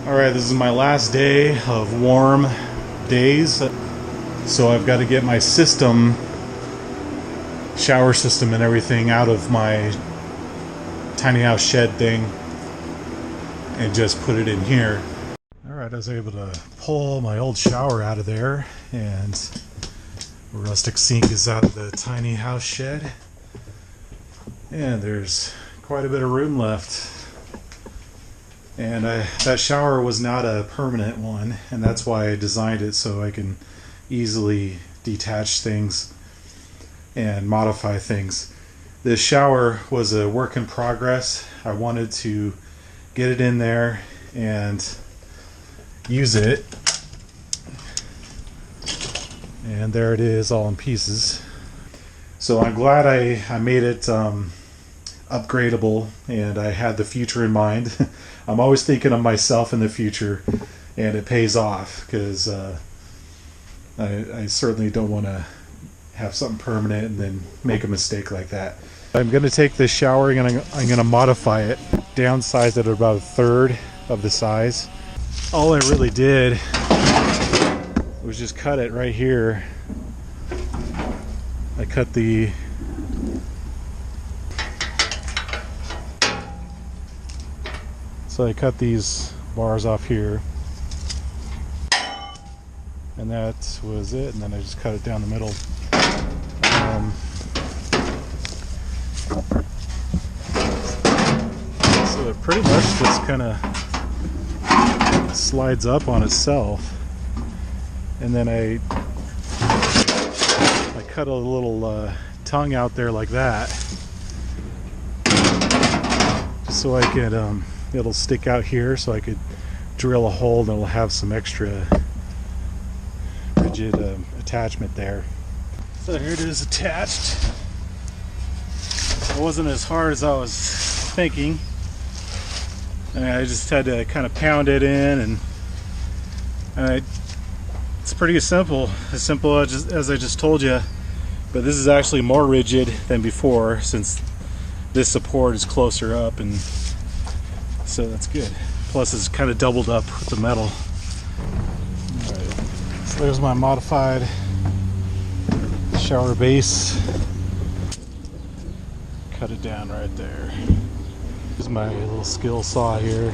Alright, this is my last day of warm days, so I've got to get my shower system and everything out of my tiny house shed thing and just put it in here. Alright, I was able to pull my old shower out of there, and the rustic sink is out of the tiny house shed, and there's quite a bit of room left. And that shower was not a permanent one, and that's why I designed it so I can easily detach things and modify things. This shower was a work in progress. I wanted to get it in there and use it, and there it is, all in pieces. So I'm glad I made it upgradable, and I had the future in mind. I'm always thinking of myself in the future, and it pays off, because I certainly don't want to have something permanent and then make a mistake like that. I'm going to take this shower and I'm going to modify it, downsize it about 1/3 of the size. All I really did was just cut it right here. I cut So I cut these bars off here, and that was it, and then I just cut it down the middle. So it pretty much just kind of slides up on itself, and then I cut a little tongue out there like that, just so I could it'll stick out here, so I could drill a hole and it'll have some extra rigid attachment there. So here it is attached. It wasn't as hard as I was thinking. I just had to kind of pound it in, and it's pretty simple as I just told you. But this is actually more rigid than before, since this support is closer up, and so that's good. Plus it's kind of doubled up with the metal. Alright, so there's my modified shower base. Cut it down right there. Here's my little skill saw here.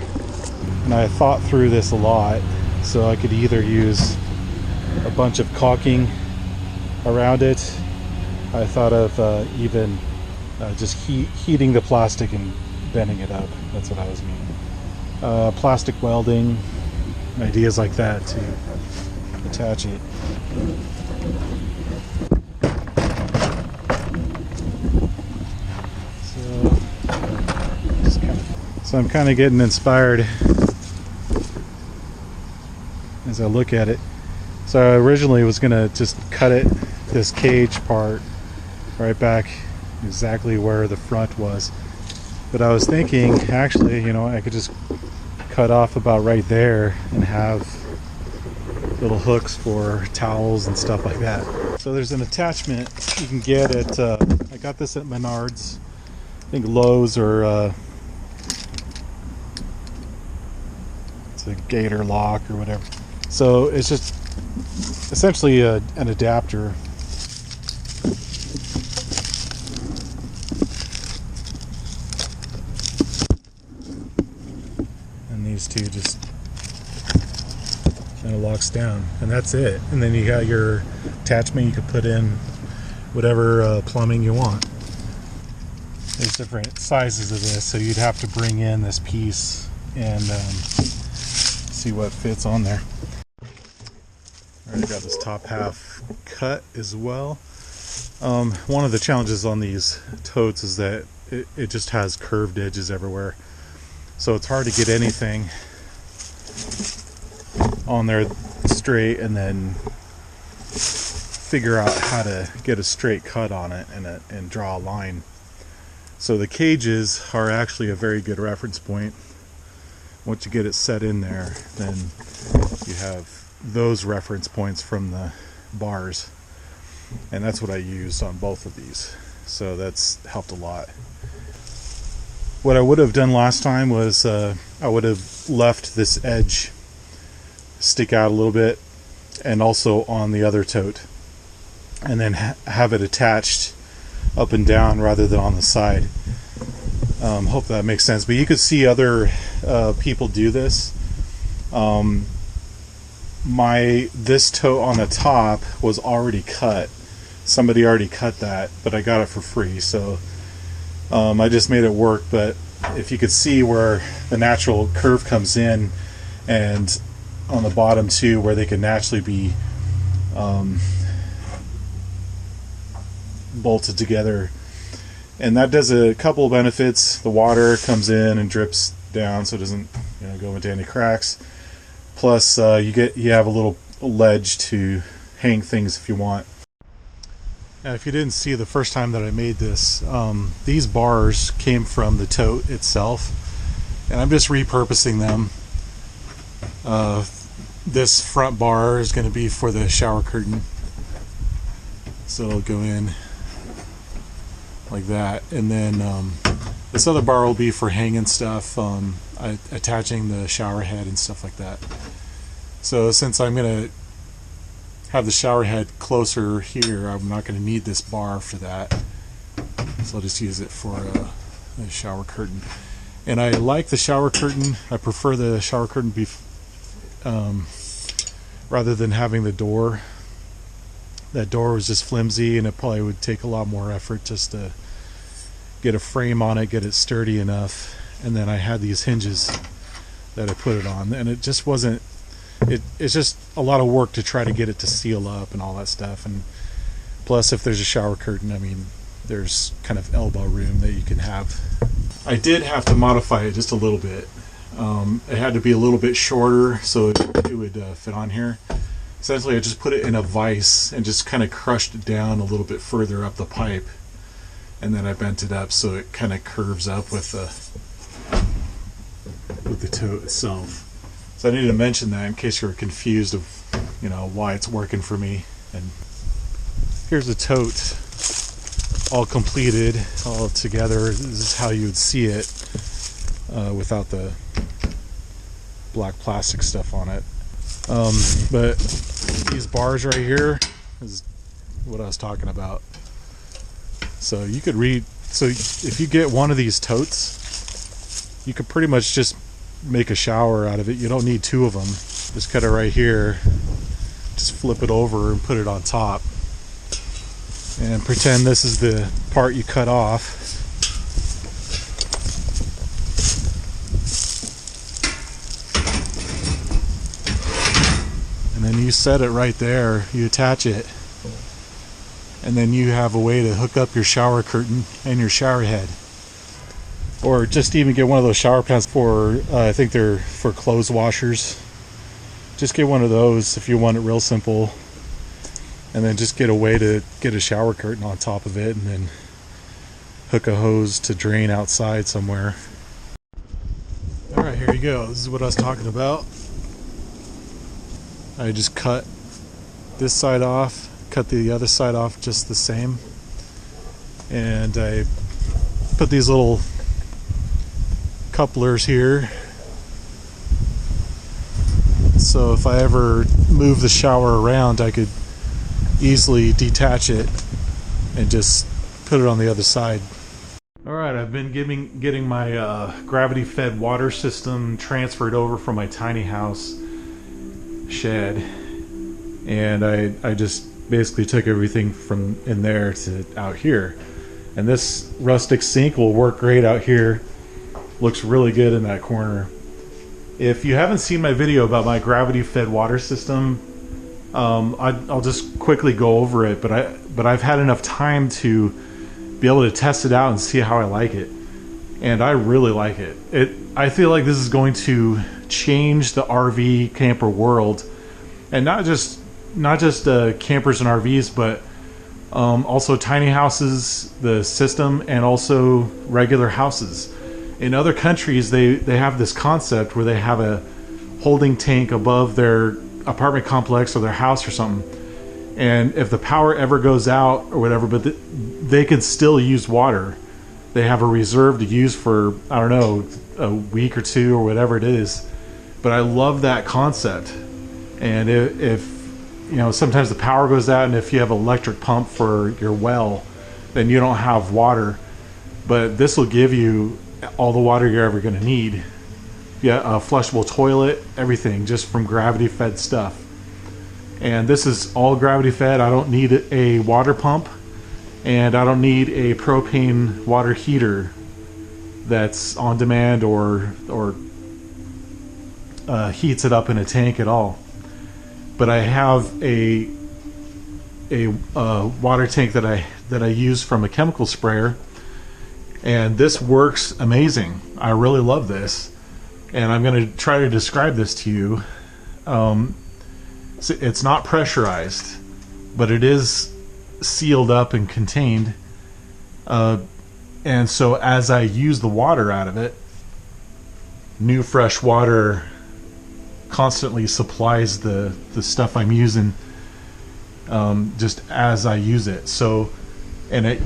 And I thought through this a lot, so I could either use a bunch of caulking around it. I thought of even just heating the plastic and bending it up. That's what I was meaning. Plastic welding, ideas like that to attach it. So I'm kind of getting inspired as I look at it. So I originally was gonna just cut this cage part right back exactly where the front was. But I was thinking, actually, I could just cut off about right there and have little hooks for towels and stuff like that. So there's an attachment you can get at, I got this at Menards, I think Lowe's, or it's a gator lock or whatever. So it's just essentially an adapter. These two just kind of locks down, and that's it. And then you got your attachment. You could put in whatever plumbing you want. There's different sizes of this, so you'd have to bring in this piece and see what fits on there. Already got this top half cut as well. One of the challenges on these totes is that it just has curved edges everywhere. So it's hard to get anything on there straight and then figure out how to get a straight cut on it and draw a line. So the cages are actually a very good reference point. Once you get it set in there, then you have those reference points from the bars. And that's what I used on both of these. So that's helped a lot. What I would have done last time was I would have left this edge stick out a little bit, and also on the other tote, and then have it attached up and down rather than on the side. Hope that makes sense. But you could see other people do this. This tote on the top was already cut. Somebody already cut that, but I got it for free, so I just made it work. But if you could see where the natural curve comes in, and on the bottom too, where they can naturally be bolted together, and that does a couple of benefits. The water comes in and drips down, so it doesn't go into any cracks. Plus, you have a little ledge to hang things if you want. Now, if you didn't see the first time that I made this, these bars came from the tote itself, and I'm just repurposing them. This front bar is going to be for the shower curtain, so it'll go in like that, and then this other bar will be for hanging stuff, attaching the shower head and stuff like that. So since I'm going to have the shower head closer here, I'm not going to need this bar for that, so I'll just use it for the shower curtain. And I like the shower curtain. I prefer the shower curtain be rather than having the door. That door was just flimsy, and it probably would take a lot more effort just to get a frame on it, get it sturdy enough. And then I had these hinges that I put it on, and it just wasn't, it's just a lot of work to try to get it to seal up and all that stuff. And plus, if there's a shower curtain, I mean, there's kind of elbow room that you can have. I did have to modify it just a little bit. It had to be a little bit shorter so it would fit on here. Essentially, I just put it in a vise and just kind of crushed it down a little bit further up the pipe, and then I bent it up so it kind of curves up with the tote itself. So I needed to mention that in case you were confused of why it's working for me. And here's the tote all completed, all together. This is how you would see it without the black plastic stuff on it. But these bars right here is what I was talking about. So you could if you get one of these totes, you could pretty much just make a shower out of it. You don't need two of them. Just cut it right here, just flip it over and put it on top, and pretend this is the part you cut off. And then you set it right there, you attach it, and then you have a way to hook up your shower curtain and your shower head. Or just even get one of those shower pads for, I think they're for clothes washers. Just get one of those if you want it real simple. And then just get a way to get a shower curtain on top of it, and then hook a hose to drain outside somewhere. Alright, here you go. This is what I was talking about. I just cut this side off, cut the other side off just the same, and I put these little couplers here, so if I ever move the shower around, I could easily detach it and just put it on the other side. Alright, I've been getting my gravity fed water system transferred over from my tiny house shed, and I just basically took everything from in there to out here, and this rustic sink will work great out here. Looks really good in that corner. If you haven't seen my video about my gravity fed water system, I'll just quickly go over it, but I've had enough time to be able to test it out and see how I like it, and I really like it. I feel like this is going to change the RV camper world, and not just campers and RVs, but also tiny houses, the system, and also regular houses. In other countries, they have this concept where they have a holding tank above their apartment complex or their house or something, and if the power ever goes out or whatever, but they can still use water. they have a reserve to use for, I don't know, a week or two or whatever it is. But I love that concept. And if you know, sometimes the power goes out, and if you have an electric pump for your well, then you don't have water. But this will give you all the water you're ever going to need. Yeah, a flushable toilet, everything, just from gravity fed stuff. And this is all gravity fed. I don't need a water pump, and I don't need a propane water heater that's on demand or heats it up in a tank at all. But I have a water tank that I use from a chemical sprayer, and this works amazing. I really love this, and I'm going to try to describe this to you. So it's not pressurized, but it is sealed up and contained, and so as I use the water out of it, new fresh water constantly supplies the stuff I'm using, just as I use it. So it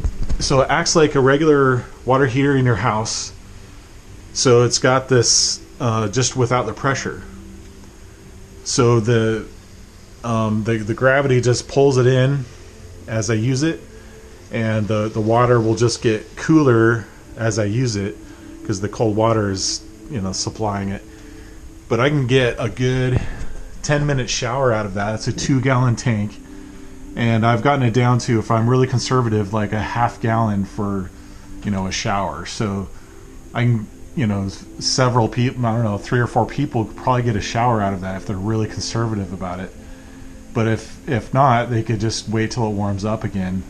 acts like a regular water heater in your house. So it's got this just without the pressure. So the gravity just pulls it in as I use it, and the water will just get cooler as I use it because the cold water is, you know, supplying it. But I can get a good 10-minute shower out of that. It's a 2-gallon tank, and I've gotten it down to, if I'm really conservative, like a half gallon for, you know, a shower. So I can, you know, several people, I don't know, 3 or 4 people could probably get a shower out of that if they're really conservative about it. But if not, they could just wait till it warms up again.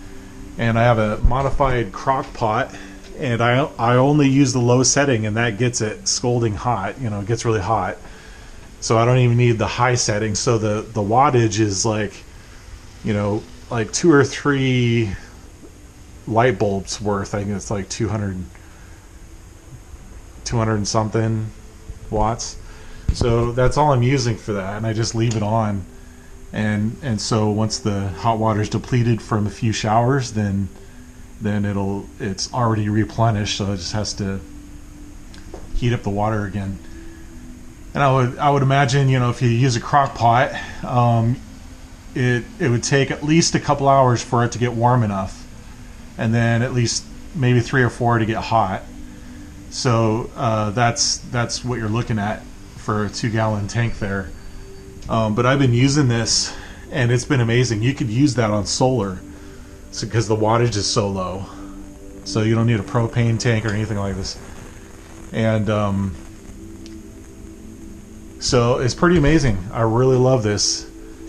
And I have a modified crock pot, and I only use the low setting, and that gets it scalding hot. You know, it gets really hot. So I don't even need the high setting. So the wattage is like, you know, like 2 or 3 light bulbs worth. I think it's like 200 and something watts. So that's all I'm using for that, and I just leave it on. And so once the hot water is depleted from a few showers, then it's already replenished, so it just has to heat up the water again. And I would imagine, you know, if you use a crock pot, it would take at least a couple hours for it to get warm enough, and then at least maybe 3 or 4 to get hot. So that's what you're looking at for a 2-gallon tank there. But I've been using this, and it's been amazing. You could use that on solar, because the wattage is so low. So you don't need a propane tank or anything like this. And so it's pretty amazing. I really love this.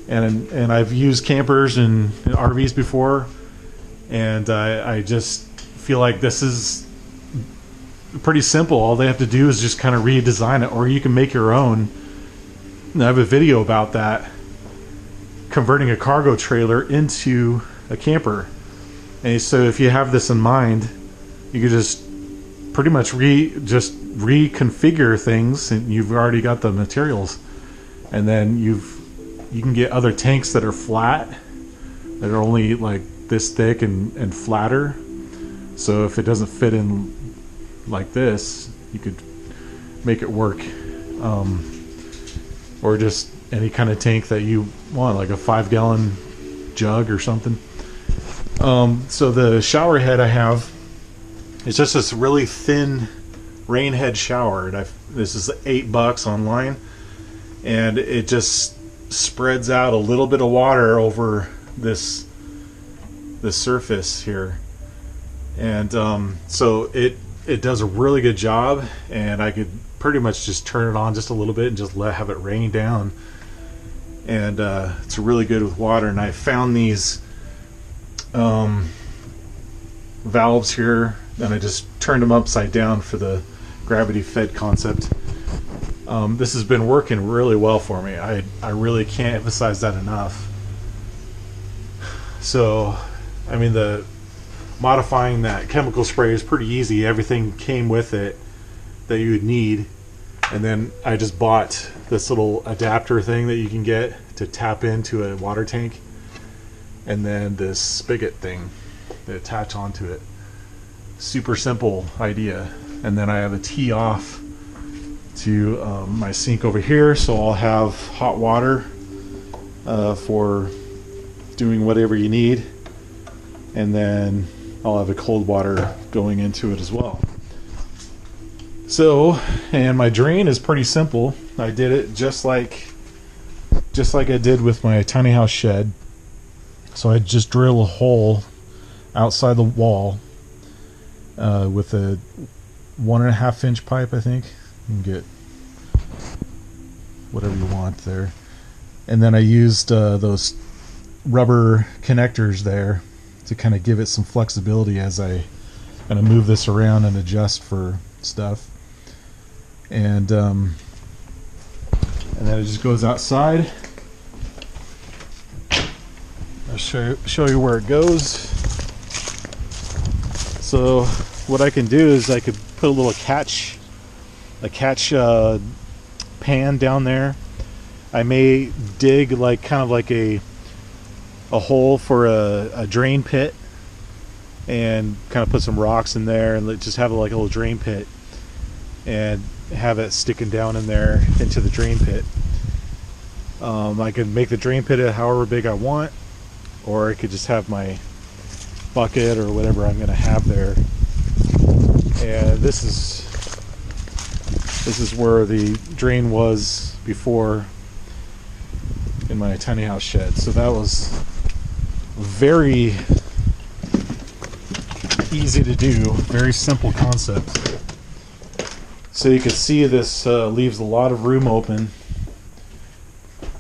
And I've used campers and RVs before, and I just feel like this is pretty simple. All they have to do is just kind of redesign it, or you can make your own. And I have a video about that, converting a cargo trailer into a camper. And so if you have this in mind, you could just pretty much reconfigure things, and you've already got the materials. And then you can get other tanks that are flat, that are only like this thick and flatter. So if it doesn't fit in like this, you could make it work. Or just any kind of tank that you want, like a 5-gallon jug or something. So the shower head I have, it's just this really thin rain head shower, and this is $8 online, and it just spreads out a little bit of water over this surface here, and so it does a really good job, and I could pretty much just turn it on just a little bit and just have it rain down, and it's really good with water. And I found these valves here, and I just turned them upside down for the gravity fed concept. This has been working really well for me. I really can't emphasize that enough. So I mean, the modifying that chemical spray is pretty easy. Everything came with it that you would need. And then I just bought this little adapter thing that you can get to tap into a water tank, and then this spigot thing that attach onto it. super simple idea. And then I have a tee off to my sink over here, so I'll have hot water for doing whatever you need, and then I'll have a cold water going into it as well. So, and my drain is pretty simple. I did it just like I did with my tiny house shed. So I just drill a hole outside the wall with a 1.5 inch pipe, I think. You can get whatever you want there. And then I used those rubber connectors there to kind of give it some flexibility as I kind of move this around and adjust for stuff. And then it just goes outside. I'll show you where it goes. So what I can do is I could put a little catch pan down there. I may dig like kind of like a hole for a drain pit, and kind of put some rocks in there and just have like a little drain pit, and have it sticking down in there into the drain pit. I could make the drain pit however big I want, or I could just have my bucket or whatever I'm going to have there. And this is where the drain was before in my tiny house shed. So that was very easy to do, very simple concept. So you can see this leaves a lot of room open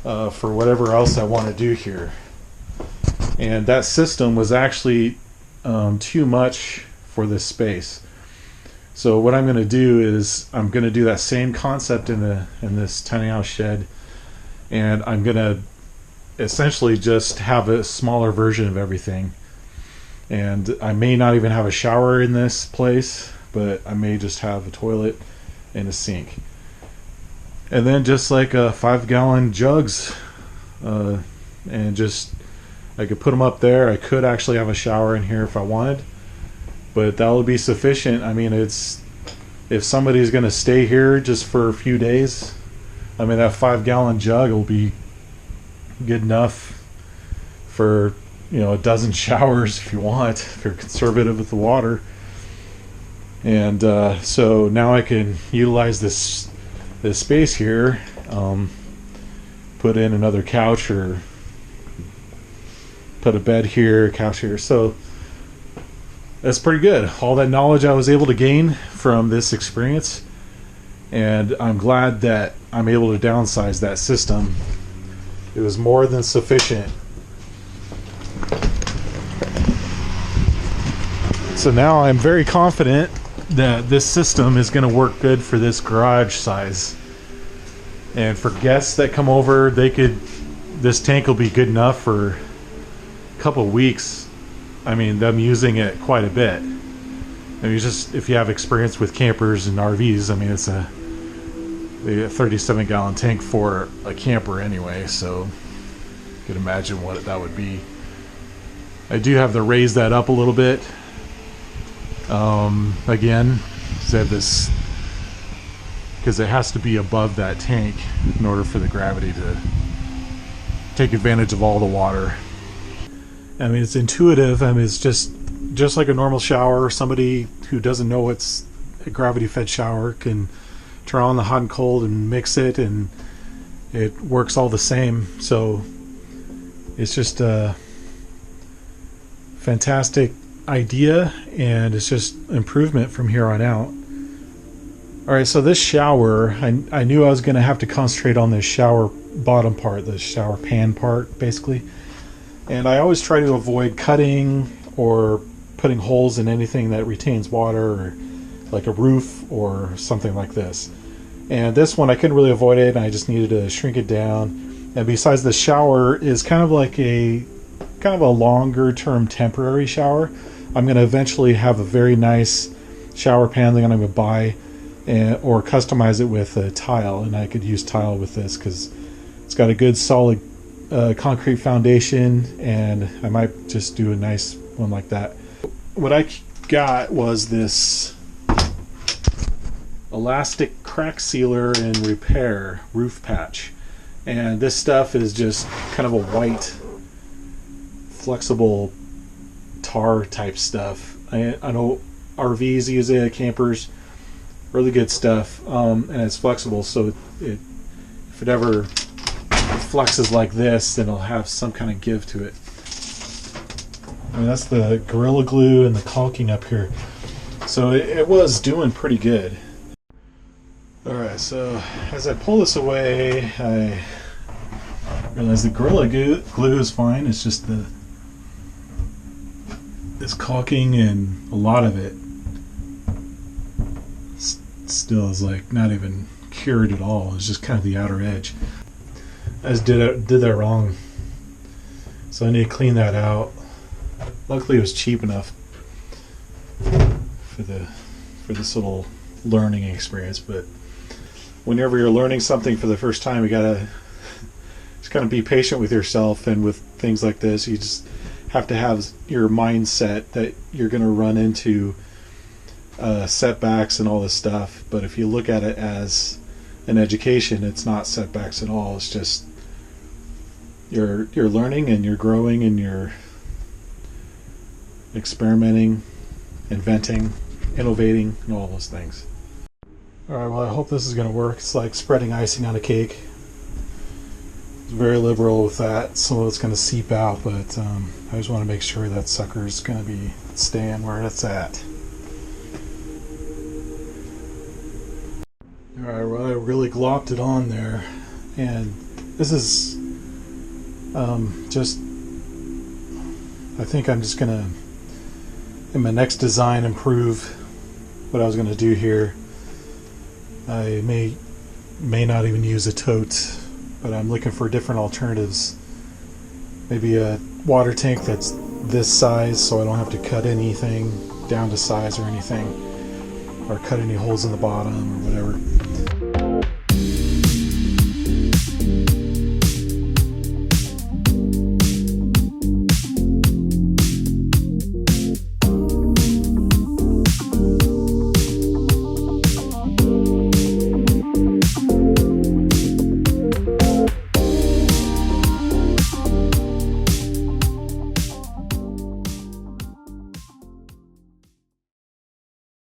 for whatever else I want to do here. And that system was actually too much for this space. So what I'm going to do is I'm going to do that same concept in this tiny house shed, and I'm going to essentially just have a smaller version of everything. And I may not even have a shower in this place, but I may just have a toilet and a sink. And then just like 5-gallon jugs, and just I could put them up there. I could actually have a shower in here if I wanted, but that would be sufficient. I mean, if somebody's going to stay here just for a few days, I mean, that 5-gallon jug will be good enough for, you know, a dozen showers if you want, if you're conservative with the water. And so now I can utilize this space here, put in another couch, or put a bed here, a couch here. So that's pretty good. All that knowledge I was able to gain from this experience, and I'm glad that I'm able to downsize that system. It was more than sufficient. So now I'm very confident that this system is going to work good for this garage size. And for guests that come over, this tank will be good enough for a couple weeks. I mean, them using it quite a bit. I mean, just if you have experience with campers and RVs, I mean, it's a 37-gallon tank for a camper anyway, so you can imagine what that would be. I do have to raise that up a little bit. Again, so I have this, because it has to be above that tank in order for the gravity to take advantage of all the water. I mean, it's intuitive. I mean, it's just like a normal shower. Somebody who doesn't know it's a gravity-fed shower can turn on the hot and cold and mix it, and it works all the same. So it's just a fantastic idea, and it's just improvement from here on out. Alright, so this shower, I knew I was going to have to concentrate on this shower bottom part, the shower pan part, basically. And I always try to avoid cutting or putting holes in anything that retains water, or like a roof or something like this. And this one I couldn't really avoid it, and I just needed to shrink it down. And besides, the shower is kind of like a longer term temporary shower. I'm going to eventually have a very nice shower pan that I'm going to buy, or customize it with a tile, and I could use tile with this because it's got a good solid concrete foundation, and I might just do a nice one like that. What I got was this elastic crack sealer and repair roof patch, and this stuff is just kind of a white flexible tar type stuff. I know RVs use it, campers, really good stuff, and it's flexible, so if it ever flexes like this, then it'll have some kind of give to it. I mean, that's the Gorilla Glue and the caulking up here, so it was doing pretty good. Alright, so as I pull this away, I realize the Gorilla Glue is fine. It's just this caulking, and a lot of it still is like not even cured at all. It's just kind of the outer edge. I just did that wrong, so I need to clean that out. Luckily, it was cheap enough for this little learning experience. But whenever you're learning something for the first time, you gotta just kind of be patient with yourself, and with things like this, you just have to have your mindset that you're going to run into setbacks and all this stuff. But if you look at it as an education, it's not setbacks at all. It's just you're learning, and you're growing, and you're experimenting, inventing, innovating, and all those things. Alright, well, I hope this is going to work. It's like spreading icing on a cake. It's very liberal with that. Some of it's going to seep out, but I just want to make sure that sucker's going to be staying where it's at. Alright, well, I really glopped it on there, and this is just, I think I'm just going to, in my next design, improve what I was going to do here. I may not even use a tote, but I'm looking for different alternatives. Maybe a water tank that's this size, so I don't have to cut anything down to size or anything, or cut any holes in the bottom or whatever.